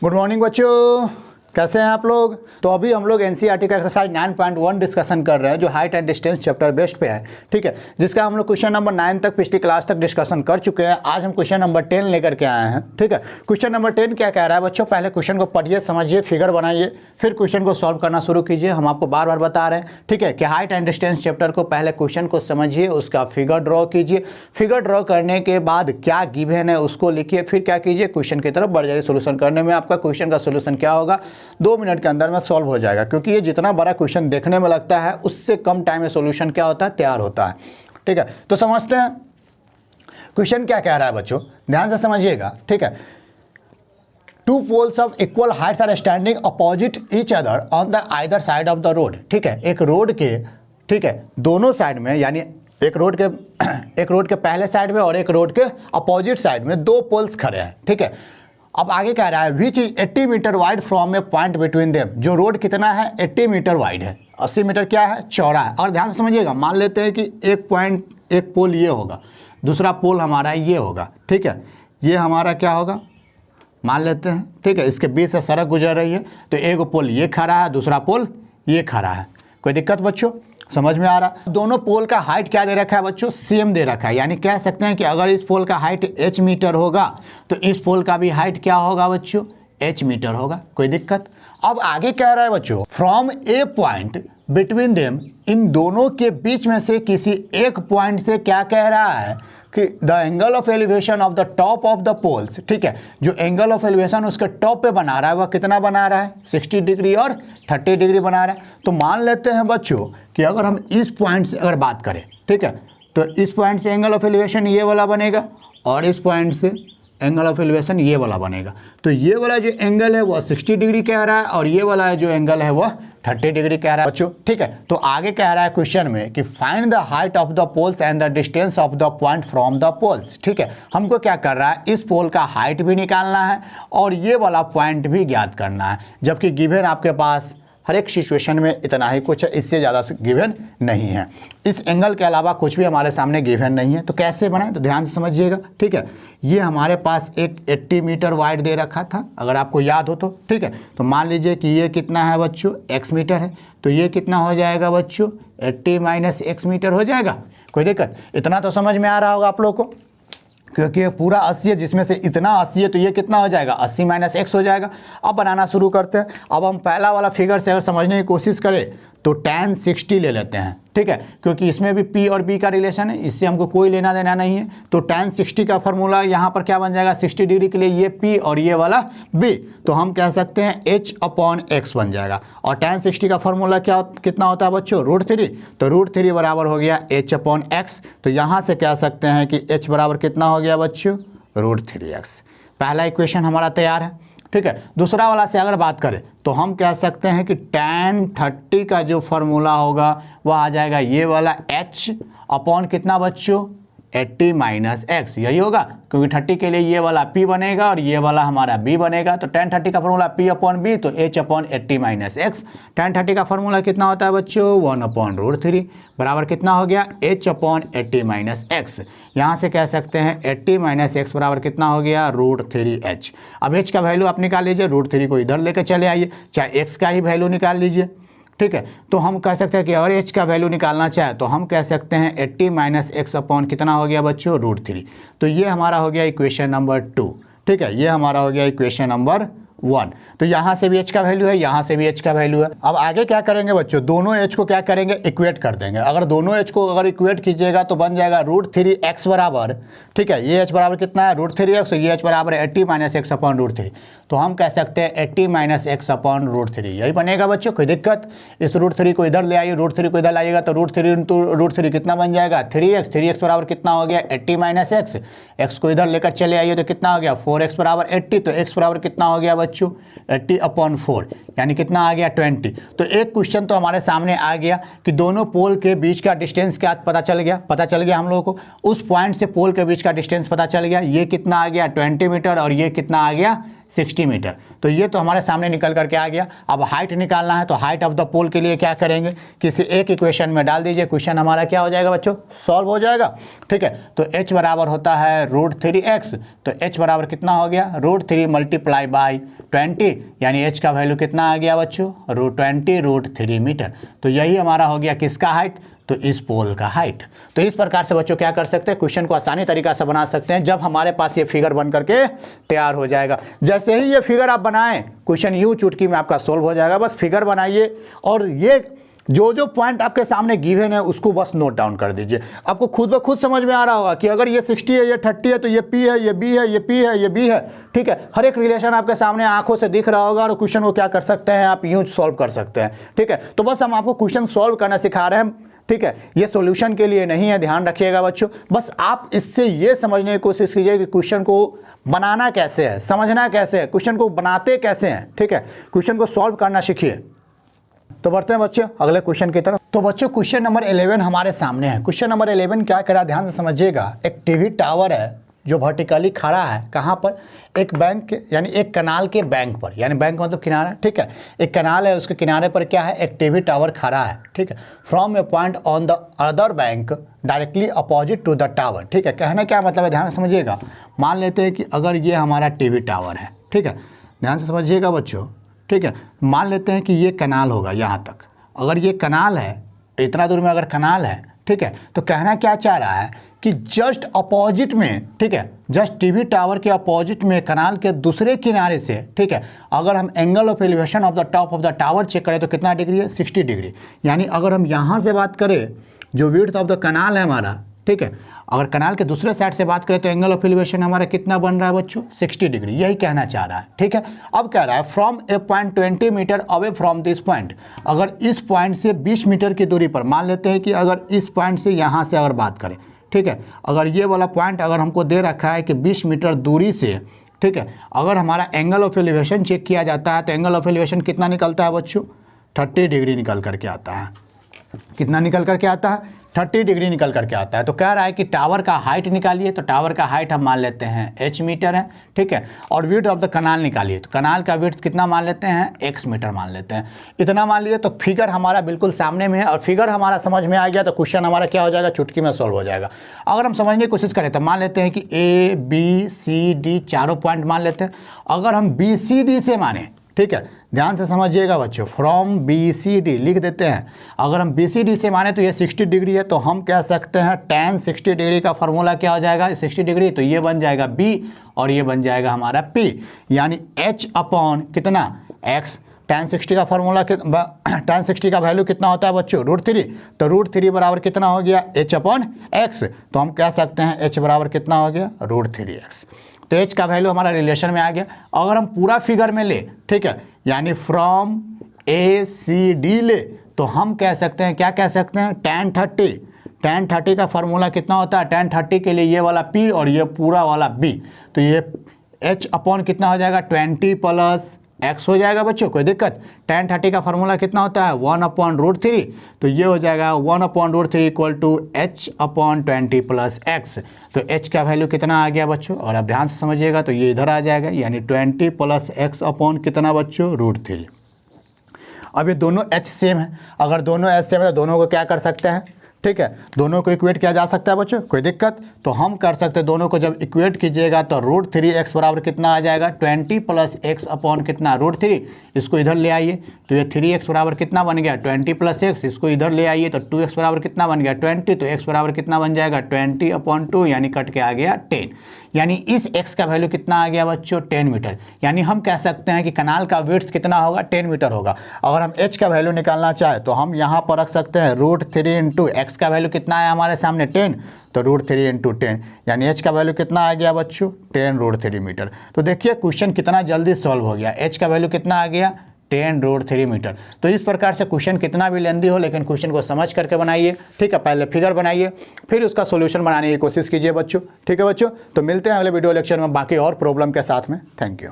Good morning बच्चों, कैसे हैं आप लोग। तो अभी हम लोग एनसीईआरटी का एक्सरसाइज 9.1 डिस्कशन कर रहे हैं जो height and distance chapter based पे है। ठीक है, जिसका हम लोग क्वेश्चन नंबर 9 तक पिछली क्लास तक डिस्कशन कर चुके हैं। आज हम क्वेश्चन नंबर 10 लेकर के आए हैं। ठीक है, क्वेश्चन नंबर 10 क्या कह रहा है बच्चों, पहले क्वेश्चन को पढ़िए, समझिए, फिगर बनाइए, फिर क्वेश्चन को सॉल्व करना शुरू कीजिए। हम आपको बार बार बता रहे हैं, ठीक है, कि हाइट एंड डिस्टेंस चैप्टर को पहले क्वेश्चन को समझिए, उसका फिगर ड्रॉ कीजिए, फिगर ड्रॉ करने के बाद क्या गिवन है उसको लिखिए, फिर क्या कीजिए, क्वेश्चन की तरफ बढ़ जाइए सोल्यूशन करने में। आपका क्वेश्चन का सोल्यूशन क्या होगा, 2 मिनट के अंदर में सॉल्व हो जाएगा, क्योंकि ये जितना बड़ा क्वेश्चन देखने में लगता है उससे कम टाइम में सॉल्यूशन क्या होता है, तैयार होता है। ठीक है, तो समझते हैं क्वेश्चन क्या कह रहा है बच्चों, ध्यान से समझिएगा। ठीक है, 2 poles of equal heights are standing opposite each other on the either side of the road। ठीक है, एक रोड के, ठीक है, दोनों साइड में, यानी एक रोड के पहले साइड में और एक रोड के अपोजिट साइड में 2 पोल्स खड़े हैं। ठीक है, अब आगे कह रहा है which is 80 metre wide from a point between them. जो रोड कितना है, 80 मीटर वाइड है, 80 मीटर क्या है, चौड़ा है। और ध्यान से समझिएगा, मान लेते हैं कि एक पोल ये होगा, दूसरा पोल हमारा ये होगा। ठीक है, ये हमारा क्या होगा मान लेते हैं। ठीक है, इसके बीच से सड़क गुजर रही है, तो एक पोल ये खड़ा है, दूसरा पोल ये खड़ा है। कोई दिक्कत बच्चों, समझ में आ रहा है। दोनों पोल का हाइट क्या दे रखा है बच्चों, सेम दे रखा है। यानी कह सकते हैं कि अगर इस पोल का हाइट h मीटर होगा तो इस पोल का भी हाइट क्या होगा बच्चों, h मीटर होगा। कोई दिक्कत। अब आगे कह रहा है बच्चों, from a point between them, इन दोनों के बीच में से किसी एक पॉइंट से क्या कह रहा है कि the angle of elevation of the top of the poles. ठीक है, जो एंगल ऑफ एलिवेशन उसके टॉप पे बना रहा है वह कितना बना रहा है, 60 डिग्री और 30 डिग्री बना रहा है। तो मान लेते हैं बच्चों कि अगर हम इस पॉइंट से अगर बात करें, ठीक है, तो इस पॉइंट से एंगल ऑफ एलिवेशन ये वाला बनेगा और इस पॉइंट से एंगल ऑफ एलिवेशन ये वाला बनेगा। तो ये वाला जो एंगल है वह 60 डिग्री कह रहा है और ये वाला जो एंगल है वह 30 डिग्री कह रहा है बच्चों। ठीक है, तो आगे कह रहा है क्वेश्चन में कि find the height of the poles and the distance of the point from the poles. ठीक है, हमको क्या कर रहा है, इस पोल का हाइट भी निकालना है और ये वाला पॉइंट भी ज्ञात करना है। जबकि गिवन आपके पास हर एक सिचुएशन में इतना ही कुछ है, इससे ज़्यादा गिवन नहीं है। इस एंगल के अलावा कुछ भी हमारे सामने गिवन नहीं है। तो कैसे बनाए, तो ध्यान से समझिएगा। ठीक है, ये हमारे पास एक 80 मीटर वाइड दे रखा था, अगर आपको याद हो तो। ठीक है, तो मान लीजिए कि ये कितना है बच्चों, x मीटर है, तो ये कितना हो जाएगा बच्चों, 80 माइनस x मीटर हो जाएगा। कोई दिक्कत, इतना तो समझ में आ रहा होगा आप लोग को, क्योंकि ये पूरा 80 है, जिसमें से इतना 80 है तो ये कितना हो जाएगा, 80 माइनस x हो जाएगा। अब बनाना शुरू करते हैं। अब हम पहला वाला फिगर से अगर समझने की कोशिश करें तो tan 60 ले लेते हैं। ठीक है, क्योंकि इसमें भी p और b का रिलेशन है, इससे हमको कोई लेना देना नहीं है। तो tan 60 का फॉर्मूला यहाँ पर क्या बन जाएगा, 60 डिग्री के लिए ये p और ये वाला b, तो हम कह सकते हैं h/x बन जाएगा। और tan 60 का फॉर्मूला कितना होता है बच्चों, √3। तो √3 बराबर हो गया h/x। तो यहाँ से कह सकते हैं कि h बराबर कितना हो गया बच्चों, √3x। पहला इक्वेशन हमारा तैयार है। ठीक है, दूसरा वाला से अगर बात करें तो हम कह सकते हैं कि tan 30 का जो फॉर्मूला होगा वह आ जाएगा ये वाला h अपॉन कितना बच्चों, 80 माइनस x, यही होगा, क्योंकि 30 के लिए ये वाला p बनेगा और ये वाला हमारा b बनेगा। तो tan 30 का फॉर्मूला p अपॉन b, तो h upon 80 minus x। tan 30 का फॉर्मूला कितना होता है बच्चों, 1 अपॉन √3 बराबर कितना हो गया, h अपॉन 80 माइनस x। यहाँ से कह सकते हैं 80 माइनस x बराबर कितना हो गया, √3h। अब h का वैल्यू आप निकाल लीजिए, √3 को इधर लेकर चले आइए, चाहे x का ही वैल्यू निकाल लीजिए। ठीक है, तो हम कह सकते हैं कि अगर h का वैल्यू निकालना चाहे तो हम कह सकते हैं 80 माइनस x अपॉन कितना हो गया बच्चों, √3। तो ये हमारा हो गया इक्वेशन नंबर 2। ठीक है, ये हमारा हो गया इक्वेशन नंबर 1। तो यहाँ से भी h का वैल्यू है, यहाँ से भी h का वैल्यू है। अब आगे क्या करेंगे बच्चों, दोनों h को क्या करेंगे, इक्वेट कर देंगे। अगर दोनों h को अगर इक्वेट कीजिएगा तो बन जाएगा √3x बराबर, ठीक है, ये h बराबर कितना है, √3x, ये h बराबर 80 माइनस x अपॉन √3। तो हम कह सकते हैं 80 माइनस x अपॉन √3, यही बनेगा बच्चों। कोई दिक्कत, इस √3 को इधर ले आइए, √3 को इधर लाइएगा तो √3 इंटू √3 कितना बन जाएगा, 3x बराबर कितना हो गया, 80 माइनस x को इधर लेकर चले आइए तो कितना हो गया, 4x बराबर 80। तो x बराबर कितना हो गया बच्चों, 80 अपॉन 4, यानी कितना आ गया, 20। तो एक क्वेश्चन तो हमारे सामने आ गया कि दोनों पोल के बीच का डिस्टेंस क्या पता चल गया हम लोगों को। उस पॉइंट से पोल के बीच का डिस्टेंस पता चल गया, ये कितना आ गया 20 मीटर और ये कितना आ गया 60 मीटर। तो ये तो हमारे सामने निकल करके आ गया। अब हाइट निकालना है तो हाइट ऑफ द पोल के लिए क्या करेंगे, किसी एक इक्वेशन में डाल दीजिए, क्वेश्चन हमारा क्या हो जाएगा बच्चों, सॉल्व हो जाएगा। ठीक है, तो h बराबर होता है √3x, तो h बराबर कितना हो गया, √3 मल्टीप्लाई बाई 20, यानी h का वैल्यू कितना आ गया बच्चों, √20 √3 मीटर। तो यही हमारा हो गया किसका हाइट, तो इस पोल का हाइट। तो इस प्रकार से बच्चों क्या कर सकते हैं, क्वेश्चन को आसानी तरीका से बना सकते हैं जब हमारे पास ये फिगर बन करके तैयार हो जाएगा। जैसे ही ये फिगर आप बनाएं, क्वेश्चन यूं चुटकी में आपका सोल्व हो जाएगा। बस फिगर बनाइए और ये जो पॉइंट आपके सामने गिवन है उसको बस नोट डाउन कर दीजिए। आपको खुद ब खुद समझ में आ रहा होगा कि अगर ये 60 है, ये 30 है, तो ये P है, ये B है, ये P है, ये B है। ठीक है, हर एक रिलेशन आपके सामने आंखों से दिख रहा होगा और क्वेश्चन को क्या कर सकते हैं, आप यूं सॉल्व कर सकते हैं। ठीक है, तो बस हम आपको क्वेश्चन सॉल्व करना सिखा रहे हैं। ठीक है, ये सॉल्यूशन के लिए नहीं है, ध्यान रखिएगा बच्चों। बस आप इससे ये समझने की कोशिश कीजिए कि क्वेश्चन को बनाना कैसे है, समझना कैसे है, क्वेश्चन को बनाते कैसे हैं। ठीक है, क्वेश्चन को सॉल्व करना सीखिए। तो बढ़ते हैं बच्चों अगले क्वेश्चन की तरफ। तो बच्चों क्वेश्चन नंबर 11 हमारे सामने है। क्वेश्चन नंबर 11 क्या करा, ध्यान से समझिएगा। एक टीवी टावर है जो वर्टिकली खड़ा है, कहाँ पर, एक बैंक यानी एक कनाल के बैंक पर, यानी बैंक मतलब किनारा। ठीक है, एक कनाल है, उसके किनारे पर क्या है, एक टीवी टावर खड़ा है। ठीक है, from a point on the other bank directly opposite to the tower. ठीक है, कहने क्या मतलब है, ध्यान से समझिएगा। मान लेते हैं कि अगर ये हमारा टीवी टावर है, ठीक है, ध्यान से समझिएगा बच्चों। ठीक है, मान लेते हैं कि ये कनाल होगा यहाँ तक, अगर ये कनाल है, इतना दूर में अगर कनाल है, ठीक है, तो कहना क्या चाह रहा है कि जस्ट अपोजिट में, ठीक है, जस्ट टीवी टावर के अपोजिट में कनाल के दूसरे किनारे से, ठीक है, अगर हम angle of elevation of the top of the tower check करें तो कितना डिग्री है, 60 डिग्री। यानी अगर हम यहाँ से बात करें, जो विड्थ ऑफ द कनाल है हमारा, ठीक है, अगर कनाल के दूसरे साइड से बात करें तो एंगल ऑफ एलिवेशन हमारा कितना बन रहा है बच्चों, 60 डिग्री। यही कहना चाह रहा है। ठीक है, अब कह रहा है from a point 20 metres away from this point, अगर इस पॉइंट से 20 मीटर की दूरी पर, मान लेते हैं कि अगर इस पॉइंट से यहाँ से अगर बात करें, ठीक है, अगर ये वाला पॉइंट अगर हमको दे रखा है कि 20 मीटर दूरी से, ठीक है, अगर हमारा एंगल ऑफ एलिवेशन चेक किया जाता है तो एंगल ऑफ एलिवेशन कितना निकलता है बच्चों, 30 डिग्री निकल करके आता है। कितना निकल करके आता है, 30 डिग्री निकल करके आता है। तो कह रहा है कि टावर का हाइट निकालिए, तो टावर का हाइट हम मान लेते हैं h मीटर है। ठीक है, और विड्थ ऑफ द कनाल निकालिए, तो कनाल का विड्थ कितना मान लेते हैं, x मीटर मान लेते हैं। इतना मान लिए तो फिगर हमारा बिल्कुल सामने में है और फिगर हमारा समझ में आ गया तो क्वेश्चन हमारा क्या हो जाएगा, चुटकी में सॉल्व हो जाएगा। अगर हम समझने की कोशिश करें तो मान लेते हैं कि A B C D चारों पॉइंट मान लेते हैं। अगर हम BCD से माने, ठीक है, ध्यान से समझिएगा बच्चों, फ्रॉम BCD लिख देते हैं। अगर हम BCD से माने तो ये 60 डिग्री है, तो हम कह सकते हैं tan 60 डिग्री का फॉर्मूला क्या हो जाएगा, 60 डिग्री, तो ये बन जाएगा B और ये बन जाएगा हमारा P, यानी H अपॉन कितना, X। tan 60 का फॉर्मूला tan 60 का वैल्यू कितना होता है बच्चों, √3, तो √3 बराबर कितना हो गया, H अपॉन X। तो हम कह सकते हैं H बराबर कितना हो गया, √3x। तो h का वैल्यू हमारा रिलेशन में आ गया। अगर हम पूरा फिगर में ले, ठीक है, यानी फ्रॉम ACD ले, तो हम कह सकते हैं, क्या कह सकते हैं, tan 30 का फॉर्मूला कितना होता है, tan 30 के लिए ये वाला P और ये पूरा वाला B, तो ये h अपॉन कितना हो जाएगा, 20 प्लस x हो जाएगा बच्चों, कोई दिक्कत। tan 30 का फॉर्मूला कितना होता है, 1/√3, तो ये हो जाएगा 1/√3 equal to h upon 20 plus x। तो h का वैल्यू कितना आ गया बच्चों, और अब ध्यान से समझिएगा तो ये इधर आ जाएगा, यानी 20 प्लस x अपॉन कितना बच्चों, √3। अब ये दोनों h सेम है, अगर दोनों h सेम है तो दोनों को क्या कर सकते हैं, ठीक है, दोनों को इक्वेट किया जा सकता है बच्चों, कोई दिक्कत। तो हम कर सकते हैं, दोनों को जब इक्वेट कीजिएगा तो √3x बराबर कितना आ जाएगा, 20 प्लस x अपॉन कितना, √3। इसको इधर ले आइए तो ये 3x बराबर कितना बन गया, 20 प्लस x। इसको इधर ले आइए तो 2x बराबर कितना बन गया, 20। तो x बराबर कितना बन जाएगा, 20/2, यानी कट के आ गया 10। यानी इस x का वैल्यू कितना आ गया बच्चों, 10 मीटर। यानी हम कह सकते हैं कि कनाल का विड्थ कितना होगा, 10 मीटर होगा। अगर हम h का वैल्यू निकालना चाहे तो हम यहाँ पर रख सकते हैं √3 इंटू x का वैल्यू कितना है हमारे सामने 10, तो √3 इंटू 10, यानी h का वैल्यू कितना आ गया बच्चों, 10√3 मीटर। तो देखिए क्वेश्चन कितना जल्दी सॉल्व हो गया, h का वैल्यू कितना आ गया, 10√3 मीटर। तो इस प्रकार से क्वेश्चन कितना भी लेंदी हो लेकिन क्वेश्चन को समझ करके बनाइए। ठीक है, पहले फिगर बनाइए फिर उसका सॉल्यूशन बनाने की कोशिश कीजिए बच्चों। ठीक है बच्चों, तो मिलते हैं अगले वीडियो लेक्चर में बाकी और प्रॉब्लम के साथ में। Thank you.